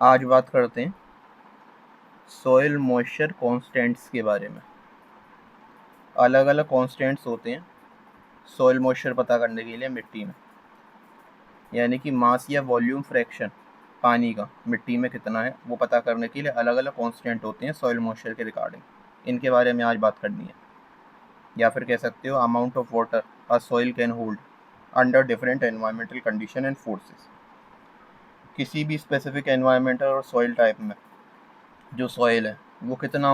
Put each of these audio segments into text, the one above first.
आज बात करते हैं सॉइल मॉइस्चर कांस्टेंट्स के बारे में। अलग अलग कांस्टेंट्स होते हैं सॉइल मॉइस्चर पता करने के लिए मिट्टी में, यानी कि मास या वॉल्यूम फ्रैक्शन पानी का मिट्टी में कितना है वो पता करने के लिए अलग अलग कांस्टेंट होते हैं सॉइल मॉइस्चर के रिगार्डिंग। इनके बारे में आज बात करनी है, या फिर कह सकते हो amount of water a soil can hold under different environmental condition and forces. किसी भी स्पेसिफिक एनवायरमेंटल और सॉइल टाइप में जो सॉइल है वो कितना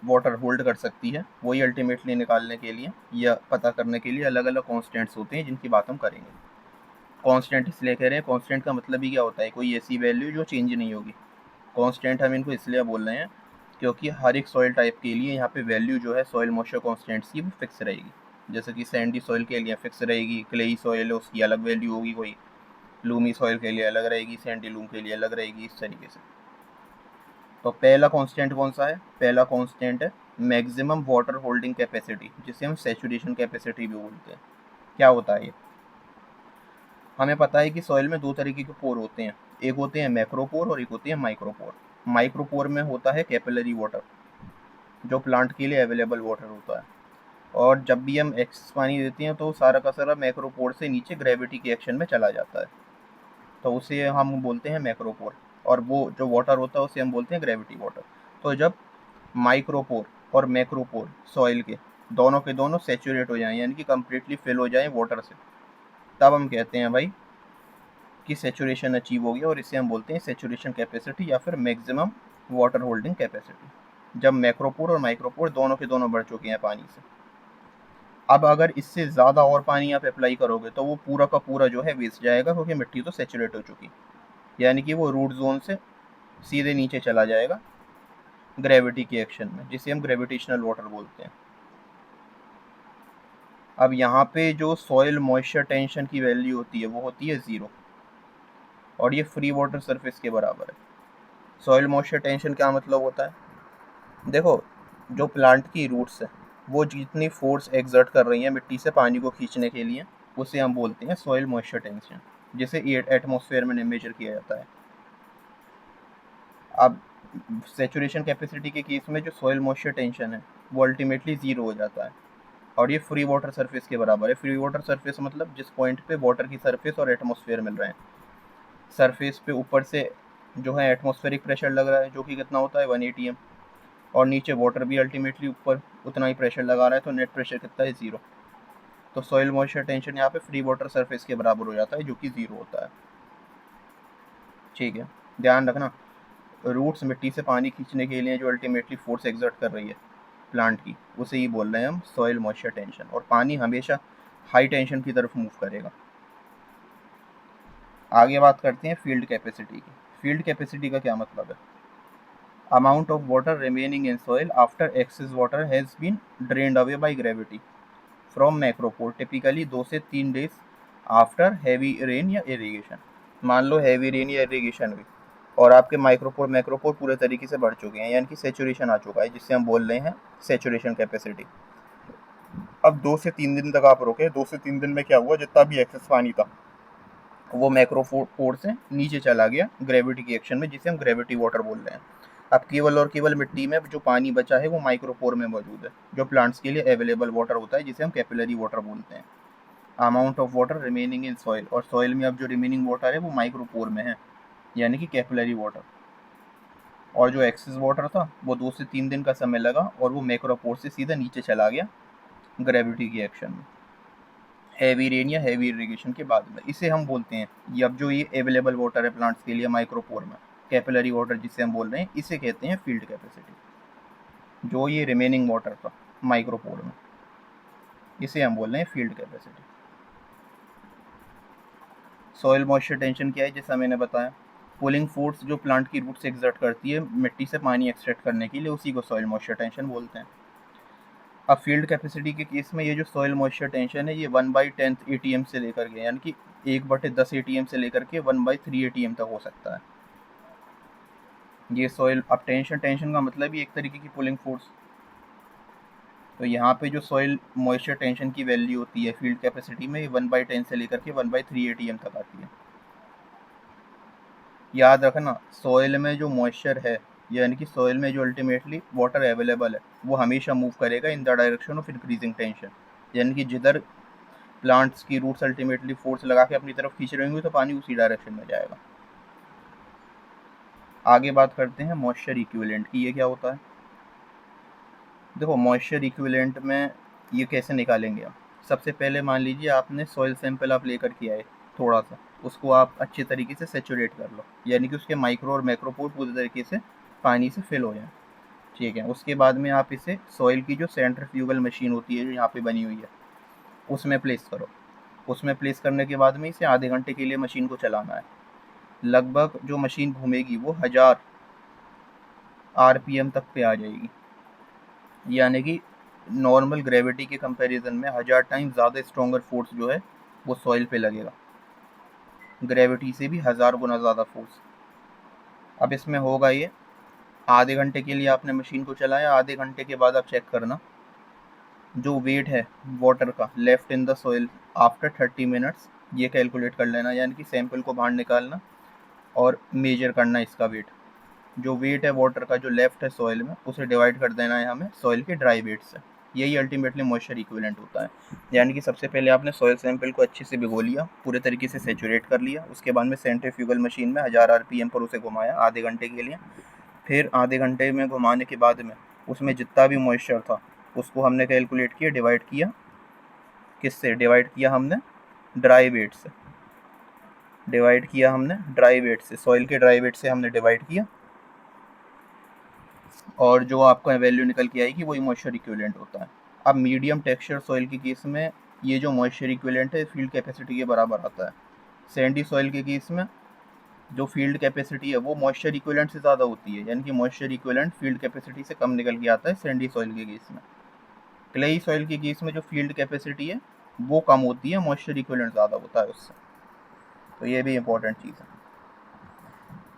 वाटर होल्ड कर सकती है, वही अल्टीमेटली निकालने के लिए या पता करने के लिए अलग अलग कॉन्स्टेंट्स होते हैं जिनकी बात हम करेंगे। कांस्टेंट इसलिए कह रहे हैं, कांस्टेंट का मतलब ही क्या होता है, कोई ऐसी वैल्यू जो चेंज नहीं होगी। कांस्टेंट हम इनको इसलिए बोल रहे हैं क्योंकि हर एक सॉइल टाइप के लिए यहाँ पे वैल्यू जो है सॉइल मॉइस्चर कांस्टेंट्स की वो फिक्स रहेगी। जैसे कि सैंडी सॉइल के लिए फिक्स रहेगी, क्लेई सॉइल है उसकी अलग वैल्यू होगी, कोई लूमी सॉइल के लिए अलग रहेगी, सैंडी लूम के लिए अलग रहेगी, इस तरीके से। तो पहला कांस्टेंट कौन सा है? पहला कांस्टेंट है मैक्सिमम वाटर होल्डिंग कैपेसिटी, जिसे हम सैचुरेशन कैपेसिटी भी बोलते हैं। क्या होता है ये? हमें पता है कि सॉइल में दो तरीके के पोर होते हैं, एक होते हैं मैक्रोपोर और एक होते हैं माइक्रोपोर। माइक्रोपोर में होता है कैपिलरी वाटर, जो प्लांट के लिए अवेलेबल वाटर होता है, और जब भी हम एक्सेस पानी देते हैं तो सारा का सारा मैक्रोपोर से नीचे ग्रेविटी के एक्शन में चला जाता है, तो उसे हम बोलते हैं मैक्रोपोर। और वो जो वाटर होता है उसे हम बोलते हैं ग्रेविटी वाटर। तो जब माइक्रोपोर और मैक्रोपोर सॉइल के दोनों सेचुरेट हो जाएं, यानी कि कम्प्लीटली फिल हो जाएं वाटर से, तब हम कहते हैं भाई कि सेचुरेशन अचीव हो गया, और इसे हम बोलते हैं सेचुरेशन कैपेसिटी या फिर मैक्सिमम वाटर होल्डिंग कैपेसिटी, जब मैक्रोपोर और माइक्रोपोर दोनों के दोनों बढ़ चुके हैं पानी से। अब अगर इससे ज़्यादा और पानी आप अप्लाई करोगे तो वो पूरा का पूरा जो है वेस्ट जाएगा, क्योंकि मिट्टी तो सेचुरेट हो चुकी, यानी कि वो रूट जोन से सीधे नीचे चला जाएगा ग्रेविटी के एक्शन में, जिसे हम ग्रेविटेशनल वाटर बोलते हैं। अब यहाँ पे जो सॉइल मॉइस्चर टेंशन की वैल्यू होती है वो होती है 0, और ये फ्री वाटर सरफेस के बराबर है। सॉइल मॉइस्चर टेंशन क्या मतलब होता है? देखो, जो प्लांट की रूट्स है वो जितनी फोर्स एक्सर्ट कर रही हैं मिट्टी से पानी को खींचने के लिए, उसे हम बोलते हैं सॉइल मॉइस्चर टेंशन, जिसे एटमॉस्फेयर में मेजर किया जाता है। अब सेचुरेशन कैपेसिटी के केस में जो सॉइल मॉइस्चर टेंशन है वो अल्टीमेटली 0 हो जाता है, और ये फ्री वाटर सरफेस के बराबर है। फ्री वाटर सरफेस मतलब जिस पॉइंट पे वाटर की सरफेस और एटमॉस्फेयर मिल रहे हैं। सरफेस पे ऊपर से जो है एटमॉस्फेरिक प्रेशर लग रहा है, जो कि कितना होता है 1 atm, और नीचे वाटर भी अल्टीमेटली ऊपर उतना ही प्रेशर लगा रहा है, तो नेट प्रेशर कितना है 0। तो सॉइल मॉइस्चर टेंशन यहाँ पे फ्री वाटर सरफेस के बराबर हो जाता है, जो कि 0 होता है। ठीक है, ध्यान रखना, रूट्स मिट्टी से पानी खींचने के लिए जो अल्टीमेटली फोर्स एक्सर्ट कर रही है प्लांट की, उसे ही बोल रहे हैं हम सॉइल मॉइस्चर टेंशन। और पानी हमेशा हाई टेंशन की तरफ मूव करेगा। आगे बात करते हैं फील्ड कैपेसिटी की। फील्ड कैपेसिटी का क्या मतलब है? Amount of water remaining in soil after excess water has been drained away by gravity from macropore, typically 2 से 3 डेज आफ्टर हैवी रेन या इरीगेशन। मान लो हैवी रेन या इरीगेशन हुई और आपके माइक्रोपोर मैक्रोपोर पूरे तरीके से बढ़ चुके हैं, यानी कि सेचुरेशन आ चुका है, जिससे हम बोल रहे हैं सेचुरेशन कैपेसिटी। अब 2 से 3 दिन तक आप रुके, 2 से 3 दिन में क्या हुआ, जितना भी एक्सेस पानी था वो मैक्रोपोर से नीचे चला गया ग्रेविटी के एक्शन में, जिसे हम ग्रेविटी वाटर बोल रहे हैं। अब केवल और केवल मिट्टी में जो पानी बचा है वो माइक्रोपोर में मौजूद है, जो प्लांट्स के लिए अवेलेबल वाटर होता है, जिसे हम कैपिलरी वाटर बोलते हैं। Amount of water remaining in soil, और सॉइल में अब जो रिमेनिंग वाटर है वो माइक्रोपोर में है, यानी कि कैपिलरी वाटर। और जो एक्सेस वाटर था वो 2 से 3 दिन का समय लगा और वो मैक्रोपोर से सीधा नीचे चला गया ग्रेविटी के एक्शन में, हैवी रेन या हैवी इरिगेशन के बाद में। इसे हम बोलते हैं, ये अब जो ये अवेलेबल वाटर है प्लांट्स के लिए माइक्रोपोर में, कैपिलरी वाटर जिसे हम बोल रहे हैं, इसे कहते हैं फील्ड कैपेसिटी। जो ये रिमेनिंग वाटर था माइक्रोपोर में, इसे हम बोल रहे हैं field capacity. Soil moisture tension क्या है? जैसा मैंने बताया, पुलिंग फोर्स जो प्लांट की रूट से एक्सर्ट करती है मिट्टी से पानी एक्सट्रैक्ट करने के लिए, उसी को सॉइल मॉइस्चर टेंशन बोलते हैं। अब फील्ड कैपेसिटी के केस में ये जो सॉइल मॉइस्चर टेंशन है ये 1/10 atm से लेकर के, यानी कि 1/10 atm से लेकर के 1/3 atm तक हो सकता है। ये सॉइल, अब टेंशन का मतलब ही एक तरीके की पुलिंग फोर्स। तो यहाँ पे जो सॉइल मॉइस्चर टेंशन की वैल्यू होती है फील्ड कैपेसिटी में, ये 1/10 से लेकर के 1/3 atm तक आती है। याद रखना, सॉइल में जो मॉइस्चर है, यानी कि सॉइल में जो अल्टीमेटली वाटर अवेलेबल है, वो हमेशा मूव करेगा in the direction of increasing tension. यानी कि जिधर प्लांट्स की रूट्स अल्टीमेटली फोर्स लगा के अपनी तरफ खींच रही होंगी तो पानी उसी डायरेक्शन में जाएगा। आगे बात करते हैं मॉइस्चर इक्विवेलेंट की। ये क्या होता है? देखो, मॉइस्चर इक्विवेलेंट में ये कैसे निकालेंगे आप? सबसे पहले मान लीजिए आपने सॉइल सैंपल आप लेकर के आए थोड़ा सा, उसको आप अच्छे तरीके से सेचुरेट कर लो, यानी कि उसके माइक्रो और मैक्रोपोर पूरी तरीके से पानी से फिल हो जाए। ठीक है, उसके बाद में आप इसे सॉइल की जो सेंट्रीफ्यूगल मशीन होती है जो यहाँ पे बनी हुई है उसमें प्लेस करो। उसमें प्लेस करने के बाद में इसे आधे घंटे के लिए मशीन को चलाना है। लगभग जो मशीन घूमेगी वो 1000 RPM तक पे आ जाएगी, यानी कि नॉर्मल ग्रेविटी के कंपैरिजन में 1000 टाइम्स ज़्यादा स्ट्रॉन्गर फोर्स जो है वो सॉइल पे लगेगा, ग्रेविटी से भी 1000 गुना ज़्यादा फोर्स। अब इसमें होगा ये, आधे घंटे के लिए आपने मशीन को चलाया, आधे घंटे के बाद आप चेक करना जो वेट है वाटर का left in the soil after 30 minutes, ये कैलकुलेट कर लेना, यानी कि सैंपल को बाहर निकालना और मेजर करना इसका वेट। जो वेट है वाटर का जो लेफ्ट है सॉइल में, उसे डिवाइड कर देना है हमें सॉइल के ड्राई वेट से। यही अल्टीमेटली मॉइस्चर इक्विवेलेंट होता है। यानी कि सबसे पहले आपने सॉइल सैंपल को अच्छे से भिगो लिया, पूरे तरीके से सेचुरेट कर लिया, उसके बाद में सेंट्रीफ्यूगल मशीन में 1000 RPM पर उसे घुमाया आधे घंटे के लिए। फिर आधे घंटे में घुमाने के बाद में उसमें जितना भी मॉइस्चर था उसको हमने कैलकुलेट किया, डिवाइड किया। किससे डिवाइड किया हमने? ड्राई वेट से डिवाइड किया हमने, ड्राई वेट से, सॉइल के ड्राई वेट से हमने डिवाइड किया, और जो आपका वैल्यू निकल के आएगी वही मॉइस्चर इक्विवेलेंट होता है। अब मीडियम टेक्सचर सॉइल के केस में ये जो मॉइस्चर इक्विवेलेंट है फील्ड कैपेसिटी के बराबर आता है। सैंडी सॉइल के केस में जो फील्ड कैपेसिटी है वो मॉइस्चर इक्विवेलेंट से ज़्यादा होती है, यानी कि मॉइस्चर इक्विवेलेंट फील्ड कैपेसिटी से कम निकल के आता है सैंडी सॉइल के केस में। क्लेई सॉइल के केस में जो फील्ड कैपेसिटी है वो कम होती है, मॉइस्चर इक्विवेलेंट ज़्यादा होता है उससे। तो ये भी इंपॉर्टेंट चीज़ है।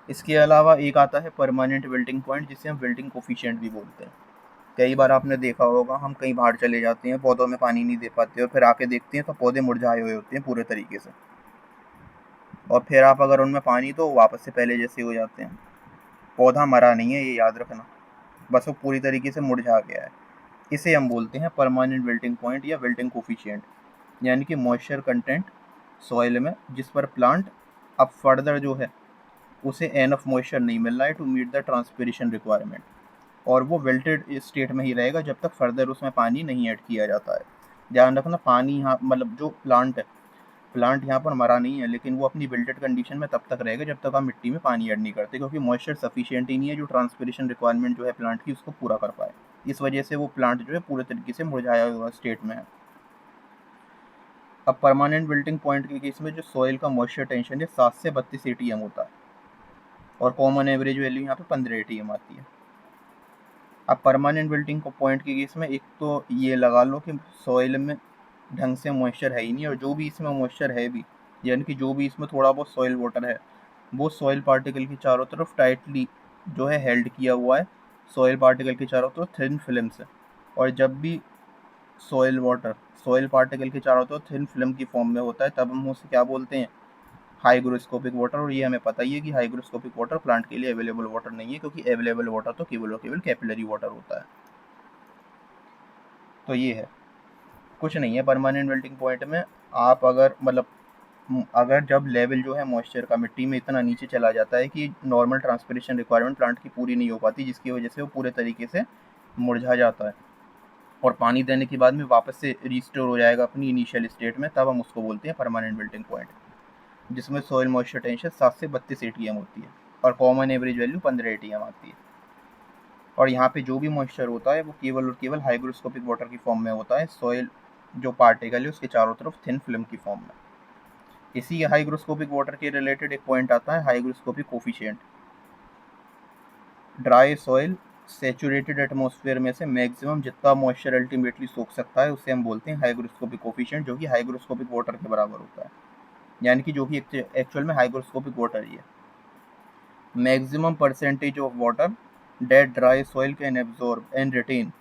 इसके अलावा एक आता है परमानेंट विल्टिंग पॉइंट, जिसे हम विल्टिंग कोफिशिएंट भी बोलते हैं। कई बार आपने देखा होगा, हम कहीं बाहर चले जाते हैं, पौधों में पानी नहीं दे पाते और फिर आके देखते हैं तो पौधे मुरझाए हुए होते हैं पूरे तरीके से, और फिर आप अगर उनमें पानी दो वापस से पहले जैसे हो जाते हैं। पौधा मरा नहीं है, ये याद रखना, बस वो पूरी तरीके से मुरझा गया है। इसे हम बोलते हैं परमानेंट विल्टिंग पॉइंट या विल्टिंग कोफिशिएंट, यानी कि मॉइस्चर कंटेंट सॉइल में जिस पर प्लांट अब फर्दर जो है उसे एनफ मॉइस्चर नहीं मिल रहा है to meet the transpiration requirement, और वो वेल्टेड स्टेट में ही रहेगा जब तक फर्दर उसमें पानी नहीं ऐड किया जाता है। ध्यान रखना, पानी यहाँ मतलब जो प्लांट है, प्लांट यहाँ पर मरा नहीं है, लेकिन वो अपनी विल्टेड कंडीशन में तब तक रहेगा जब तक आप मिट्टी में पानी ऐड नहीं करते, क्योंकि मॉइस्चर सफिशिएंट ही नहीं है जो ट्रांसपिरेशन रिक्वायरमेंट जो है प्लांट की उसको पूरा कर पाए। इस वजह से वो प्लांट जो है पूरे तरीके से मुरझाया हुआ स्टेट में है। अब परमानेंट विल्टिंग पॉइंट के केस में जो सॉइल का मॉइस्चर टेंशन है 7 से 32 ATM होता है, और कॉमन एवरेज वैल्यू यहाँ पे 15 ATM आती है। अब परमानेंट विल्टिंग को पॉइंट के केस में एक तो ये लगा लो कि सॉइल में ढंग से मॉइस्चर है ही नहीं, और जो भी इसमें मॉइस्चर है भी, यानी कि जो भी इसमें थोड़ा बहुत सॉइल वाटर है वो सॉइल पार्टिकल की चारों तरफ टाइटली जो है हेल्ड किया हुआ है, सॉइल पार्टिकल की चारों तरफ थिन फिल्म से। और जब भी सॉइल वाटर सॉइल पार्टिकल के चारों तरफ थिन फिल्म की फॉर्म में होता है तब हम उसे क्या बोलते हैं? Hygroscopic water. और ये हमें पता ही है कि हाइग्रोस्कोपिक वाटर प्लांट के लिए अवेलेबल वाटर नहीं है, क्योंकि अवेलेबल वाटर तो केवल और केवल कैपिलरी वाटर होता है। तो ये है, कुछ नहीं है परमानेंट विल्टिंग पॉइंट में। आप अगर मतलब अगर जब लेवल जो है मॉइस्चर का मिट्टी में इतना नीचे चला जाता है कि नॉर्मल ट्रांसपिरेशन रिक्वायरमेंट प्लांट की पूरी नहीं हो पाती, जिसकी वजह से वो पूरे तरीके से मुरझा जाता है और पानी देने के बाद में वापस से रिस्टोर हो जाएगा अपनी इनिशियल स्टेट में, तब हम उसको बोलते हैं परमानेंट विल्टिंग पॉइंट, जिसमें सॉइल मॉइस्चर टेंशन 7 से 32 ATM होती है और कॉमन एवरेज वैल्यू 15 ATM आती है। और यहाँ पे जो भी मॉइस्चर होता है वो केवल और केवल हाइग्रोस्कोपिक वाटर की फॉर्म में होता है, सॉइल जो पार्टिकल है उसके चारों तरफ थिन फिल्म की फॉर्म में। इसी हाइग्रोस्कोपिक वाटर के रिलेटेड एक पॉइंट आता है hygroscopic coefficient. Dry soil saturated atmosphere में से मैक्सिमम जितना मॉइस्चर अल्टीमेटली सोख सकता है उसे हम बोलते हैं हाइग्रोस्कोपिक कोफिशिएंट, जो कि हाइग्रोस्कोपिक वाटर के बराबर होता है, यानी कि जो कि एक्चुअल में हाइग्रोस्कोपिक वाटर ही है। Maximum percentage of water that dry soil can absorb and retain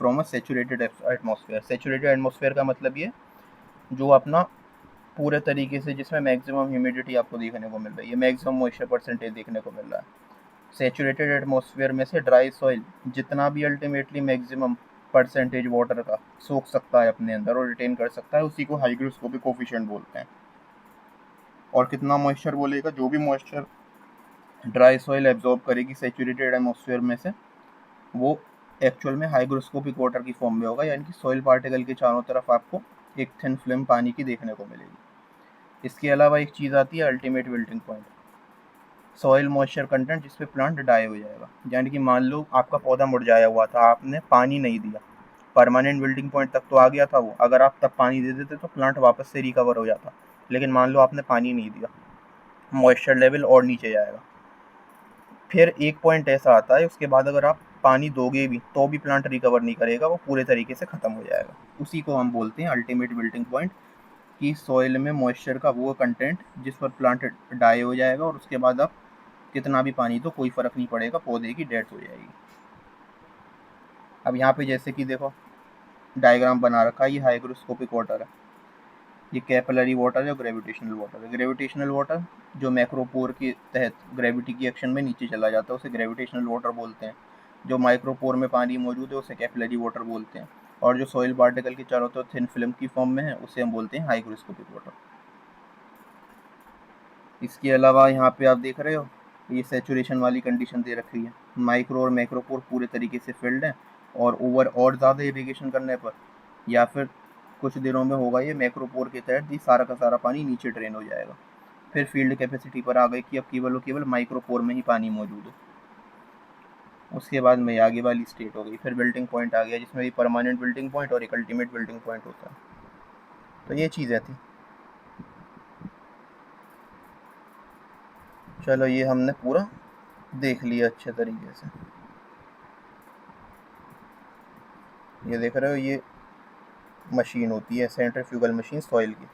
from a saturated atmosphere. Saturated atmosphere का मतलब ये जो अपना पूरे तरीके से जिसमें मैक्सिमम ह्यूमिडिटी आपको देखने को मिल रही है, मैक्सिमम मॉइस्चर परसेंटेज देखने को मिल रहा है। सैचुरेटेड एटमॉस्फेयर में से ड्राई सॉइल जितना भी अल्टीमेटली मैक्सिमम परसेंटेज वाटर का सोख सकता है अपने अंदर और रिटेन कर सकता है, उसी को हाइग्रोस्कोपिक कोफिशिएंट बोलते हैं। और कितना मॉइस्चर बोलेगा, जो भी मॉइस्चर ड्राई सॉइल एब्जॉर्ब करेगी सैचुरेटेड एटमॉस्फेयर में से, वो एक्चुअल में हाइग्रोस्कोपिक वाटर की फॉर्म में होगा, यानी कि सॉइल पार्टिकल के चारों तरफ आपको एक थिन फिल्म पानी की देखने को मिलेगी। इसके अलावा एक चीज़ आती है ultimate wilting point, soil moisture content जिसपे प्लांट डाई हो जाएगा। यानी कि मान लो आपका पौधा मुरझाया हुआ था, आपने पानी नहीं दिया, परमानेंट विल्टिंग पॉइंट तक तो आ गया था वो, अगर आप तब पानी दे देते तो प्लांट वापस से रिकवर हो जाता। लेकिन मान लो आपने पानी नहीं दिया, मॉइस्चर लेवल और नीचे जाएगा। फिर एक पॉइंट ऐसा आता है, उसके बाद अगर आप पानी दोगे भी तो भी प्लांट रिकवर नहीं करेगा, वो पूरे तरीके से ख़त्म हो जाएगा। उसी को हम बोलते हैं अल्टीमेट विल्टिंग पॉइंट, कि सॉइल में मॉइस्चर का वो कंटेंट जिस पर प्लांट डाई हो जाएगा और उसके बाद आप कितना भी पानी तो कोई फ़र्क नहीं पड़ेगा, पौधे की डेथ हो जाएगी। अब यहाँ पे जैसे कि देखो डायग्राम बना रखा है, ये हाइग्रोस्कोपिक वाटर है, ये कैपिलरी वाटर है और ग्रेविटेशनल वाटर है। ग्रेविटेशनल वाटर जो मैक्रोपोर के तहत ग्रेविटी की एक्शन में नीचे चला जाता है उसे ग्रेविटेशनल वाटर बोलते हैं। जो माइक्रोपोर में पानी मौजूद है उसे कैपिलरी वाटर बोलते हैं। और जो सॉइल पार्टिकल के चारों तरफ थिन फिल्म की फॉर्म में है उसे हम बोलते हैं हाइग्रोस्कोपिक वाटर। इसके अलावा यहाँ पे आप देख रहे हो ये सैचुरेशन वाली कंडीशन दे रखी है, माइक्रो और मैक्रोपोर पूरे तरीके से फिल्ड है, और ओवर और ज़्यादा इरिगेशन करने पर या फिर कुछ दिनों में होगा ये मैक्रोपोर के तहत ये सारा का सारा पानी नीचे ड्रेन हो जाएगा। फिर फील्ड कैपेसिटी पर आ गई कि अब केवल और केवल माइक्रोपोर में ही पानी मौजूद है। उसके बाद में आगे वाली स्टेट हो गई, फिर बिल्टिंग पॉइंट आ गया जिसमें एक परमानेंट बिल्टिंग पॉइंट और एक अल्टीमेट बिल्टिंग पॉइंट होता है। तो ये चीज़ें थी। चलो ये हमने पूरा देख लिया अच्छे तरीके से। ये देख रहे हो ये मशीन होती है सेंट्रीफ्यूगल मशीन सॉइल की।